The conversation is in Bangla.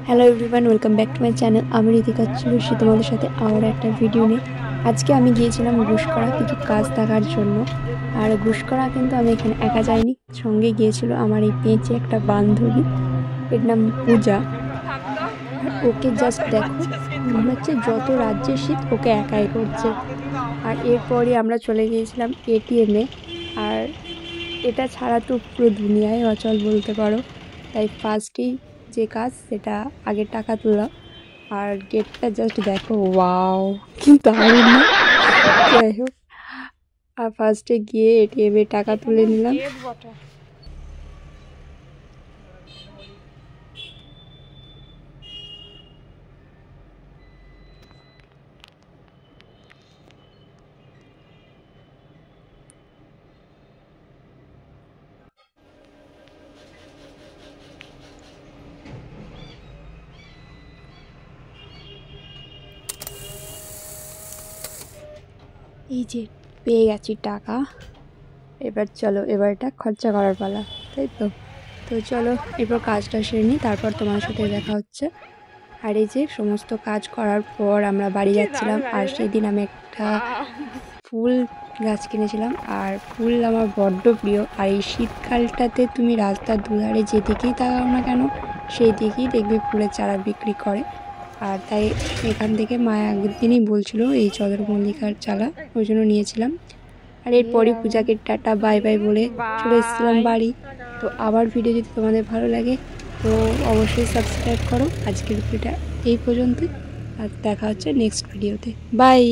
Hello everyone, welcome back to my channel. আমি ঋতিকা চুলুসি, তোমাদের সাথে আবার একটা ভিডিও নিয়ে। আজকে আমি গিয়েছিলাম গুসকরা কিছু কাজ দেখার জন্য। আর গুসকরা কিন্তু আমি এখানে একা যাইনি, সঙ্গে গিয়েছিল আমার এই পেঁচে একটা বান্ধবী, এর নাম পূজা। আর ওকে জাস্ট দেখো, মনে হচ্ছে যত রাজ্যের শীত ওকে একাই করছে। আর এরপরে আমরা চলে গিয়েছিলাম এটিএমে। আর এটা ছাড়া তো পুরো দুনিয়ায় অচল বলতে পারো। তাই ফার্স্টেই যে কাজ সেটা আগে টাকা তোলা। আর গেটটা জাস্ট দেখো, ওয়াও কি দারুণ না? যাই হোক, আর ফার্স্টে গিয়ে এটিএমে টাকা তুলে নিলাম। এই যে পেয়ে গেছি টাকা, এবার চলো, এবার এটা খরচা করার পালা, তাই তো? তো চলো এরপর কাজটা সেরে নিই, তারপর তোমার সাথে দেখা হচ্ছে। আর এই যে সমস্ত কাজ করার পর আমরা বাড়ি যাচ্ছিলাম। আর সেই দিন আমি একটা ফুল গাছ কিনেছিলাম, আর ফুল আমার বড্ড প্রিয়। আর এই শীতকালটাতে তুমি রাস্তার দুধারে যেদিকেই তাকাও না কেন, সেই দিকেই দেখবে ফুলের চারা বিক্রি করে। আর তাই এখান থেকে মা আগের দিনই বলছিল এই চন্দ্রমল্লিকার চারা, ওই জন্য নিয়েছিলাম। আর এরপরই পূজাকে টাটা বাই বাই বলে চলে এসেছিলাম বাড়ি। তো আবার ভিডিও যদি তোমাদের ভালো লাগে তো অবশ্যই সাবস্ক্রাইব করো। আজকের ভিডিওটা এই পর্যন্তই, আর দেখা হচ্ছে নেক্সট ভিডিওতে। বাই।